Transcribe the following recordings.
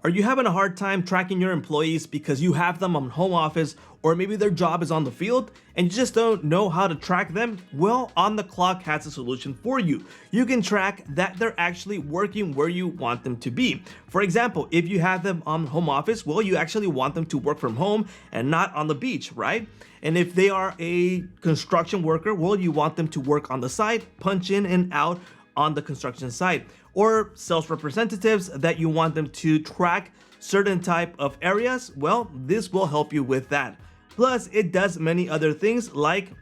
Are you having a hard time tracking your employees because you have them on home office or maybe their job is on the field and you just don't know how to track them? Well, OnTheClock has a solution for you. You can track that they're actually working where you want them to be. For example, if you have them on home office, well, you actually want them to work from home and not on the beach, right? And if they are a construction worker, well, you want them to work on the site, punch in and out on the construction site. Or sales representatives that you want them to track certain type of areas, well, this will help you with that. Plus, it does many other things like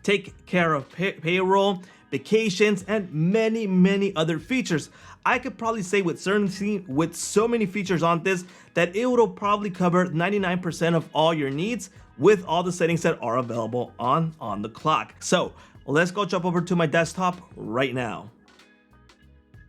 take care of payroll, vacations, and many other features. I could probably say with certainty, with so many features on this, that it will probably cover 99% of all your needs with all the settings that are available on OnTheClock. So let's go jump over to my desktop right now.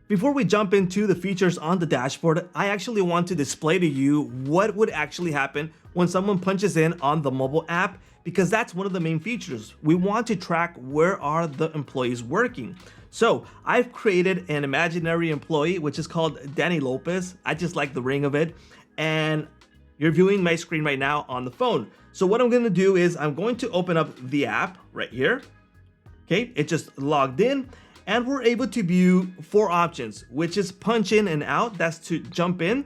Before we jump into the features on the dashboard, I actually want to display to you what would actually happen when someone punches in on the mobile app, because that's one of the main features. We want to track where are the employees working. So I've created an imaginary employee, which is called Danny Lopez. I just like the ring of it. And you're viewing my screen right now on the phone. So what I'm going to do is I'm going to open up the app right here. Okay, it just logged in. And we're able to view 4 options, which is punch in and out. That's to jump in.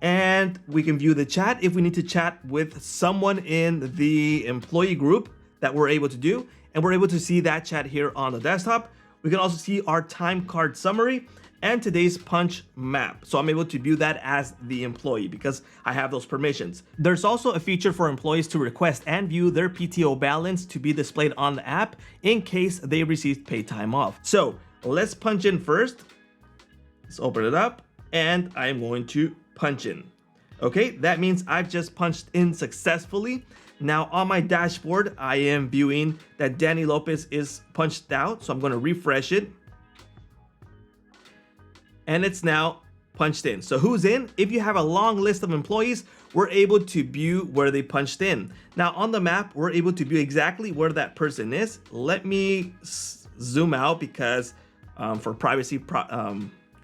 And we can view the chat if we need to chat with someone in the employee group that we're able to do. And we're able to see that chat here on the desktop. We can also see our time card summary and today's punch map. So I'm able to view that as the employee because I have those permissions. There's also a feature for employees to request and view their PTO balance to be displayed on the app in case they received paid time off. So let's punch in first. Let's open it up and I'm going to punch in. Okay, that means I've just punched in successfully. Now on my dashboard, I am viewing that Danny Lopez is punched out. So I'm going to refresh it. And it's now punched in. So who's in? If you have a long list of employees, we're able to view where they punched in. Now on the map, we're able to view exactly where that person is. Let me zoom out because for privacy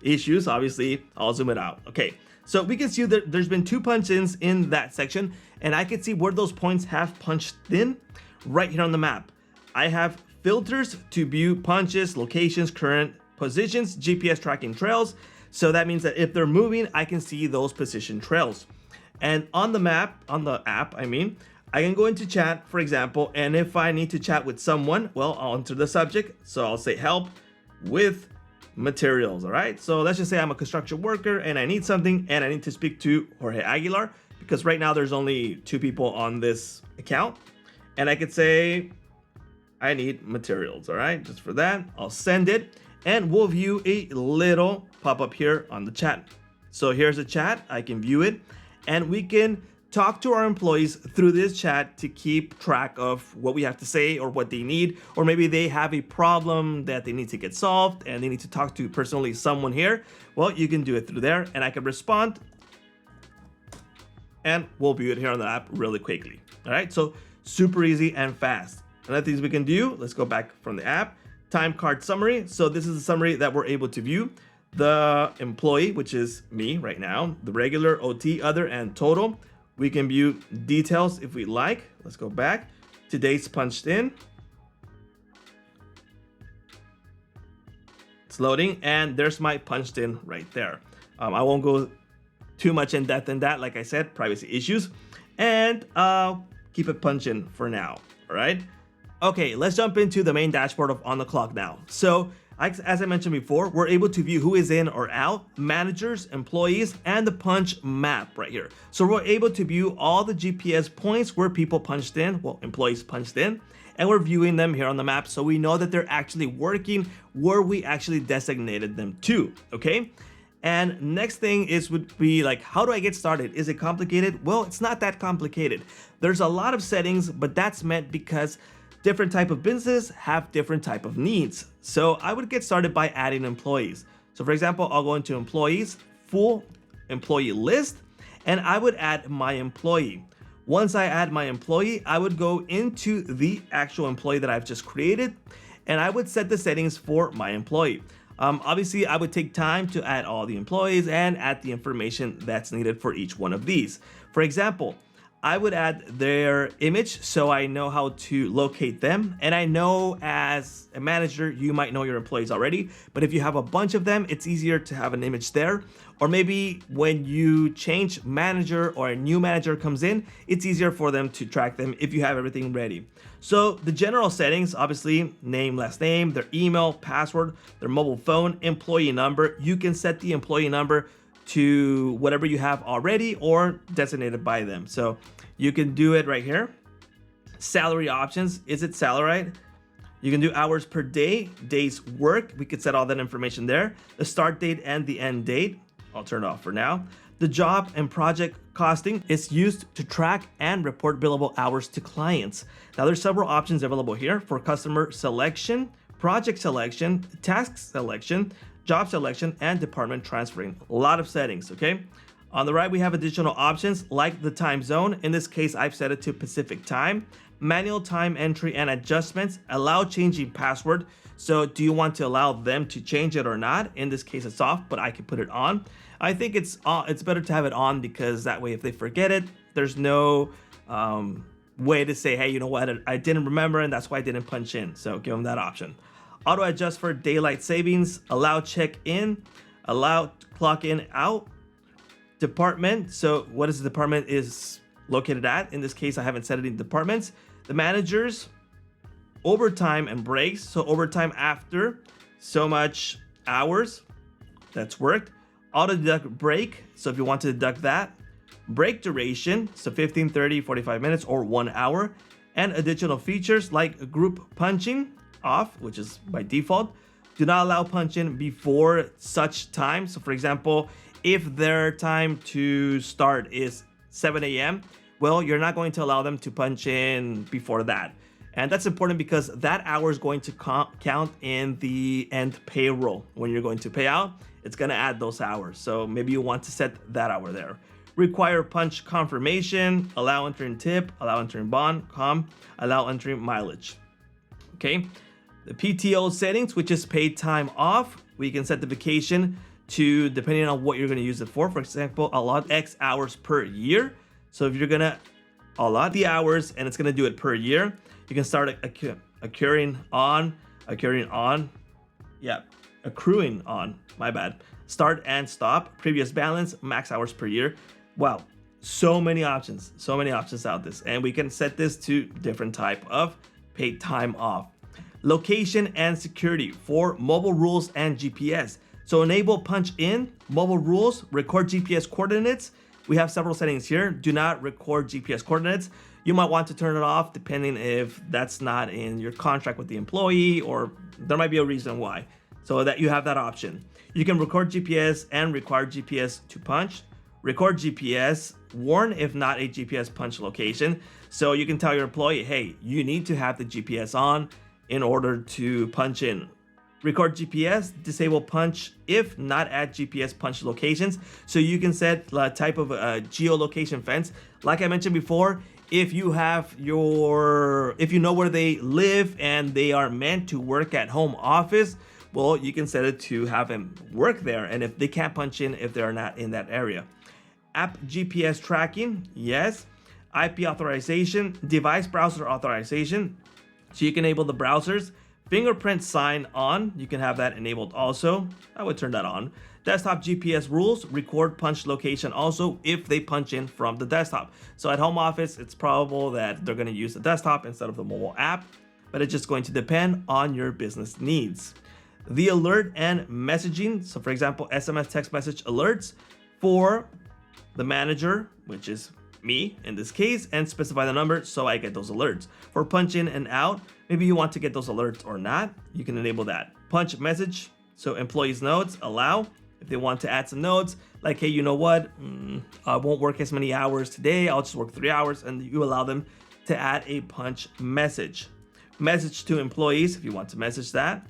issues, obviously, I'll zoom it out. Okay, so we can see that there's been 2 punch-ins in that section, and I can see where those points have punched in right here on the map. I have filters to view punches, locations, current positions, GPS tracking trails. So that means that if they're moving, I can see those position trails. And on the map, on the app, I mean, I can go into chat, for example, and if I need to chat with someone, well, I'll enter the subject. So I'll say help with materials, all right? So let's just say I'm a construction worker and I need something and I need to speak to Jorge Aguilar because right now there's only 2 people on this account. And I could say, I need materials, all right? Just for that, I'll send it. And we'll view a little pop-up here on the chat. So here's a chat, I can view it, and we can talk to our employees through this chat to keep track of what we have to say or what they need, or maybe they have a problem that they need to get solved and they need to talk to personally someone here. Well, you can do it through there and I can respond and we'll view it here on the app really quickly. All right, so super easy and fast. Another things we can do, let's go back from the app. Time card summary. So this is the summary that we're able to view. The employee, which is me right now, the regular, OT, other, and total. We can view details if we like. Let's go back. Today's punched in. It's loading, and there's my punched in right there. I won't go too much in depth in that. Like I said, privacy issues, and keep it punching for now. All right. Okay, let's jump into the main dashboard of OnTheClock now. So as I mentioned before, we're able to view who is in or out, managers, employees, and the punch map right here. So we're able to view all the GPS points where people punched in, well, employees punched in, and we're viewing them here on the map so we know that they're actually working where we actually designated them to, okay? And next thing would be like, how do I get started? Is it complicated? Well, it's not that complicated. There's a lot of settings, but that's meant because different type of businesses have different type of needs. So I would get started by adding employees. So for example, I'll go into employees, full employee list, and I would add my employee. Once I add my employee, I would go into the actual employee that I've just created, and I would set the settings for my employee. Obviously, I would take time to add all the employees and add the information that's needed for each one of these. For example, I would add their image so I know how to locate them. And I know as a manager, you might know your employees already, but if you have a bunch of them, it's easier to have an image there. Or maybe when you change manager or a new manager comes in, it's easier for them to track them if you have everything ready. So the general settings, obviously name, last name, their email, password, their mobile phone, employee number. You can set the employee number to whatever you have already or designated by them. So you can do it right here. Salary options, is it salaried? You can do hours per day, days work. We could set all that information there. The start date and the end date. I'll turn it off for now. The job and project costing is used to track and report billable hours to clients. Now there's several options available here for customer selection, project selection, task selection, job selection, and department transferring. A lot of settings, okay? On the right, we have additional options like the time zone. In this case, I've set it to Pacific time. Manual time entry and adjustments, allow changing password. So do you want to allow them to change it or not? In this case, it's off, but I can put it on. I think it's better to have it on because that way, if they forget it, there's no way to say, hey, you know what? I didn't remember and that's why I didn't punch in. So give them that option. Auto adjust for daylight savings, allow check in, allow clock in out. Department, so what is the department is located at? In this case, I haven't set any departments. The managers, overtime and breaks. So overtime after so much hours that's worked. Auto deduct break, so if you want to deduct that. Break duration, so 15, 30, 45 minutes or 1 hour. And additional features like group punching off, which is by default. Do not allow punch in before such time. So for example, if their time to start is 7 a.m., well, you're not going to allow them to punch in before that. And that's important because that hour is going to count in the end payroll. When you're going to pay out, it's going to add those hours. So maybe you want to set that hour there. Require punch confirmation, allow entering tip, allow entering bond, allow entering mileage. Okay. The PTO settings, which is paid time off, we can set the vacation to, depending on what you're going to use it for example, allot X hours per year. So if you're going to allot the hours and it's going to do it per year, you can start accruing on, my bad. Start and stop, previous balance, max hours per year. Wow, so many options out this. And we can set this to different type of paid time off. Location and security for mobile rules and GPS. So enable punch in, mobile rules, record GPS coordinates. We have several settings here. Do not record GPS coordinates. You might want to turn it off depending if that's not in your contract with the employee, or there might be a reason why. So that you have that option. You can record GPS and require GPS to punch. Record GPS, warn if not a GPS punch location. So you can tell your employee, hey, you need to have the GPS on in order to punch in. Record GPS, disable punch if not at GPS punch locations. So you can set a type of geolocation fence. Like I mentioned before, if you know where they live and they are meant to work at home office, well, you can set it to have them work there. And if they can't punch in if they're not in that area. App GPS tracking, yes. IP authorization, device browser authorization. So you can enable the browsers. Fingerprint sign on, you can have that enabled also. I would turn that on. Desktop GPS rules, record punch location also if they punch in from the desktop. So at home office, it's probable that they're going to use the desktop instead of the mobile app, but it's just going to depend on your business needs. The alert and messaging, so for example, SMS text message alerts for the manager, which is me in this case, and specify the number so I get those alerts. For punch in and out, maybe you want to get those alerts or not, you can enable that. Punch message, so employees notes, allow. If they want to add some notes, like, hey, you know what, I won't work as many hours today, I'll just work 3 hours, and you allow them to add a punch message. Message to employees, if you want to message that.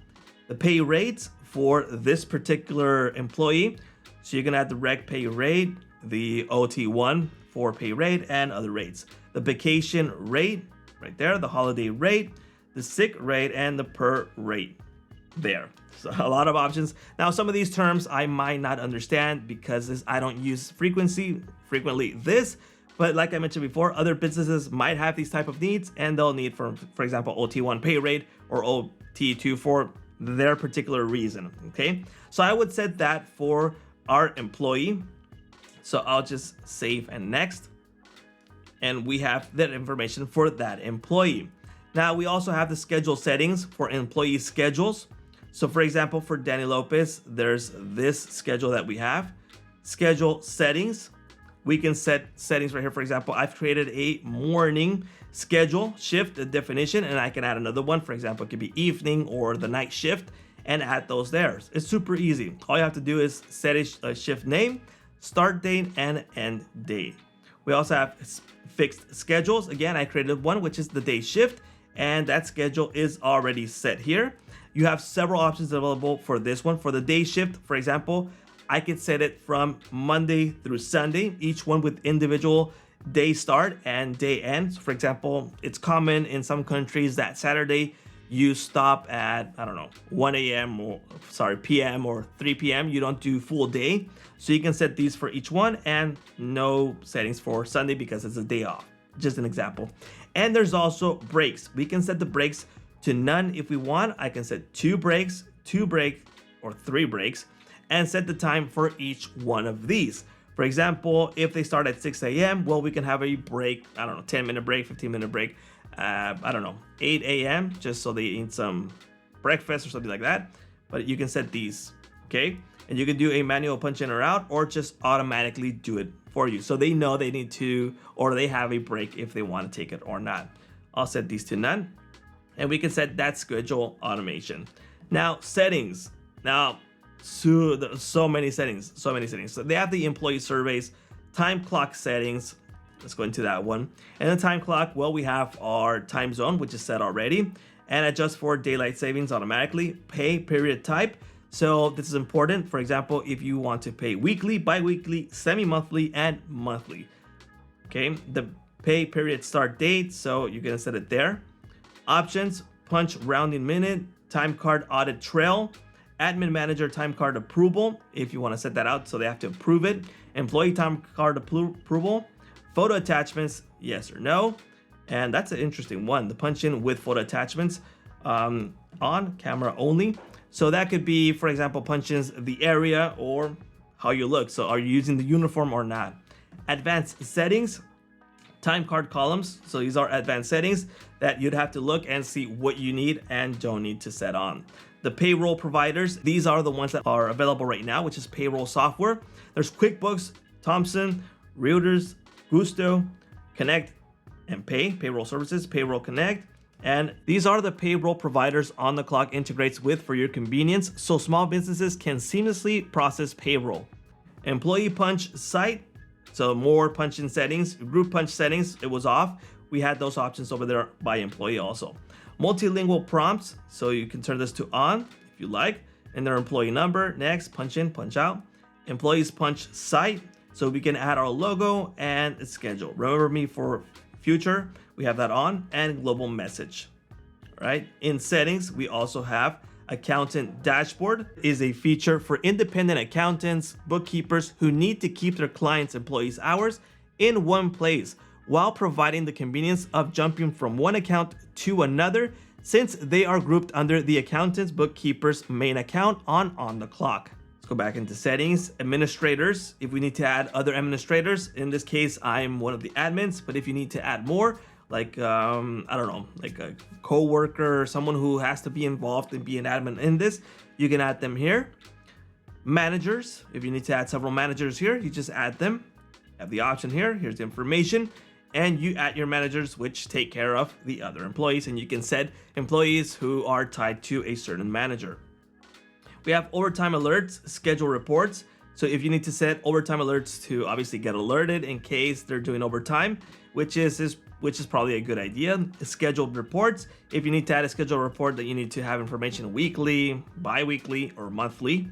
The pay rates for this particular employee, so you can add the rec pay rate, the OT1 for pay rate, and other rates. The vacation rate, right there, the holiday rate, the sick rate, and the per rate. there. So a lot of options. Now, some of these terms I might not understand because I don't use frequently this, but like I mentioned before, other businesses might have these type of needs and they'll need for example, OT1 pay rate or OT2 for their particular reason, okay? So I would set that for our employee. So I'll just save and next. And we have that information for that employee. Now we also have the schedule settings for employee schedules. So for example, for Danny Lopez, there's this schedule that we have. Schedule settings. We can set settings right here. For example, I've created a morning schedule shift definition, and I can add another one. For example, it could be evening or the night shift and add those there. It's super easy. All you have to do is set a shift name, start date, and end date. We also have fixed schedules. Again, I created one, which is the day shift, and that schedule is already set here. You have several options available for this one. For the day shift, for example, I could set it from Monday through Sunday, each one with individual day start and day end. So for example, it's common in some countries that Saturday you stop at, I don't know, 1 a.m. or p.m. or 3 p.m. You don't do full day. So you can set these for each one and no settings for Sunday because it's a day off. Just an example. And there's also breaks. We can set the breaks to none if we want. I can set 2 breaks, 2 breaks, or 3 breaks, and set the time for each one of these. For example, if they start at 6 a.m., well, we can have a break, I don't know, 10-minute break, 15-minute break, I don't know, 8 a.m., just so they eat some breakfast or something like that. But you can set these, okay? And you can do a manual punch in or out, or just automatically do it for you. So they know they need to, or they have a break if they want to take it or not. I'll set these to none. And we can set that schedule automation. Now, settings. Now, so many settings. So they have the employee surveys, time clock settings. Let's go into that one. And the time clock, well, we have our time zone, which is set already, and adjust for daylight savings automatically. Pay period type. So this is important. For example, if you want to pay weekly, bi-weekly, semi-monthly, and monthly. Okay, the pay period start date. So you're gonna set it there. Options, punch rounding minute, time card audit trail, admin manager time card approval, if you want to set that out so they have to approve it, employee time card approval, photo attachments, yes or no. And that's an interesting one, the punch in with photo attachments on camera only. So that could be, for example, punch ins the area or how you look. So are you using the uniform or not? Advanced settings, time card columns. So these are advanced settings that you'd have to look and see what you need and don't need to set on. The payroll providers, these are the ones that are available right now, which is payroll software. There's QuickBooks, Thomson, Reuters, Gusto, Connect, and Payroll Services, Payroll Connect. And these are the payroll providers OnTheClock integrates with for your convenience, so small businesses can seamlessly process payroll. Employee punch site, so more punch-in settings. Group punch settings, it was off. We had those options over there by employee also. Multilingual prompts, so you can turn this to on if you like. And their employee number, next, punch in, punch out. Employees punch site, so we can add our logo and a schedule. Remember me for future, we have that on, and global message, right? In settings, we also have accountant dashboard, is a feature for independent accountants, bookkeepers who need to keep their clients' employees' hours in one place while providing the convenience of jumping from one account to another since they are grouped under the accountant's bookkeeper's main account on OnTheClock. Let's go back into settings, administrators. If we need to add other administrators, in this case, I'm one of the admins, but if you need to add more, like, I don't know, like a co-worker, someone who has to be involved and be an admin in this, you can add them here. Managers, if you need to add several managers here, you just add them. Have the option here, here's the information, and you add your managers, which take care of the other employees, and you can set employees who are tied to a certain manager. We have overtime alerts, schedule reports. So if you need to set overtime alerts to obviously get alerted in case they're doing overtime, which is probably a good idea. Scheduled reports, if you need to add a scheduled report that you need to have information weekly, bi-weekly, or monthly,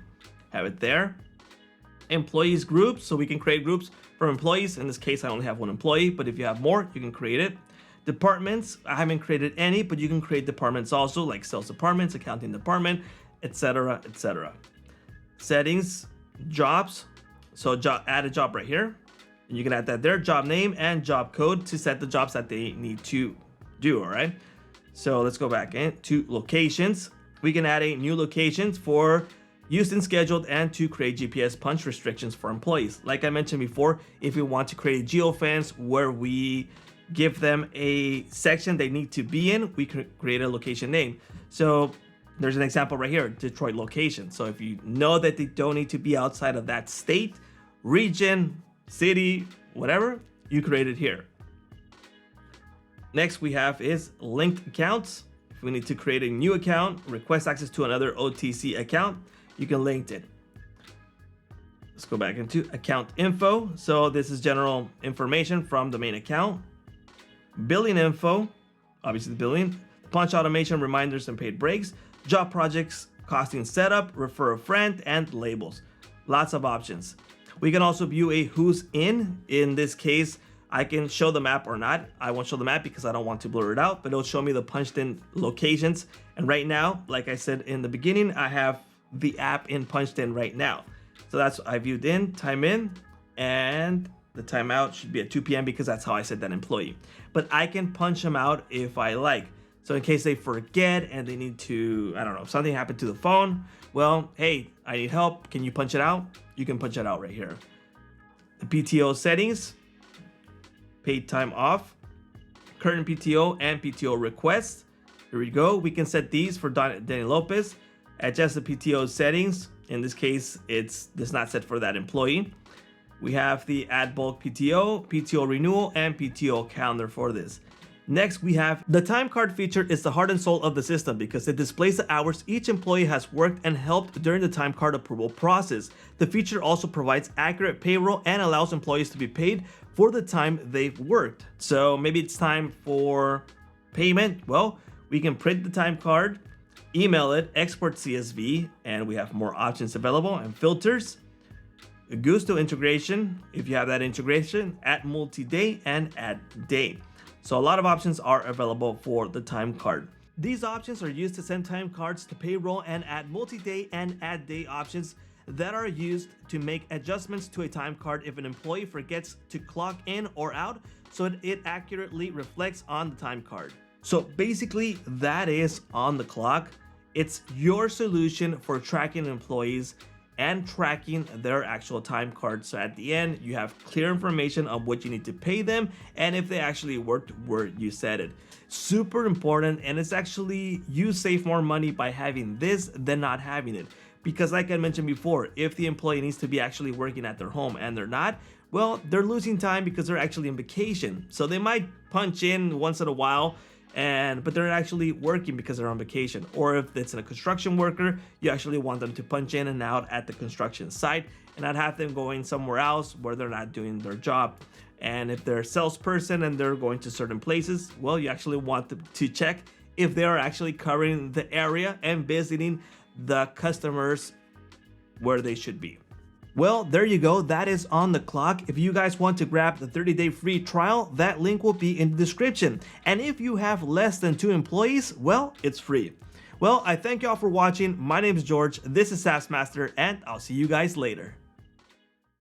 have it there. Employees groups, so we can create groups for employees. In this case, I only have one employee, but if you have more, you can create it. Departments, I haven't created any, but you can create departments also, like sales departments, accounting department, etc., etc. Settings, jobs. So add a job right here. And you can add that their job name and job code to set the jobs that they need to do, all right? So let's go back into locations. We can add a new location for used in scheduled and to create GPS punch restrictions for employees. Like I mentioned before, if we want to create a geofence where we give them a section they need to be in, we can create a location name. So there's an example right here, Detroit location. So if you know that they don't need to be outside of that state, region, city, whatever, you create it here. Next we have is linked accounts. If we need to create a new account, request access to another OTC account, you can link it. Let's go back into account info. So this is general information from the main account. Billing info, obviously the billing, punch automation, reminders and paid breaks, job projects, costing setup, refer a friend, and labels. Lots of options. We can also view a who's in this case, I can show the map or not. I won't show the map because I don't want to blur it out, but it'll show me the punched in locations. And right now, like I said in the beginning, I have the app in punched in right now. So that's I viewed in, time in, and the timeout should be at 2 p.m. because that's how I set that employee. But I can punch them out if I like. So in case they forget and they need to, I don't know, if something happened to the phone, well, hey, I need help. Can you punch it out? You can punch it out right here. The PTO settings, paid time off, current PTO and PTO requests. Here we go. We can set these for Danny Lopez. Adjust the PTO settings. In this case, it's not set for that employee. We have the add bulk PTO, PTO renewal, and PTO calendar for this. Next, we have the time card feature is the heart and soul of the system because it displays the hours each employee has worked and helped during the time card approval process. The feature also provides accurate payroll and allows employees to be paid for the time they've worked. So maybe it's time for payment. Well, we can print the time card, email it, export CSV, and we have more options available and filters. Gusto integration, if you have that integration, add multi-day and add day. So a lot of options are available for the time card. These options are used to send time cards to payroll and add multi-day and add day options that are used to make adjustments to a time card if an employee forgets to clock in or out so it accurately reflects on the time card. So basically that is OnTheClock. It's your solution for tracking employees and tracking their actual time card. So at the end, you have clear information on what you need to pay them and if they actually worked where you said it. Super important, and it's actually, you save more money by having this than not having it. Because like I mentioned before, if the employee needs to be actually working at their home and they're not, well, they're losing time because they're actually on vacation. So they might punch in once in a while, but they're actually working because they're on vacation. Or if it's a construction worker, you actually want them to punch in and out at the construction site and not have them going somewhere else where they're not doing their job. And if they're a salesperson and they're going to certain places, well, you actually want them to check if they are actually covering the area and visiting the customers where they should be. Well, there you go. That is OnTheClock. If you guys want to grab the 30-day free trial, that link will be in the description. And if you have less than 2 employees, well, it's free. Well, I thank you all for watching. My name is George. This is SaaS Master, and I'll see you guys later.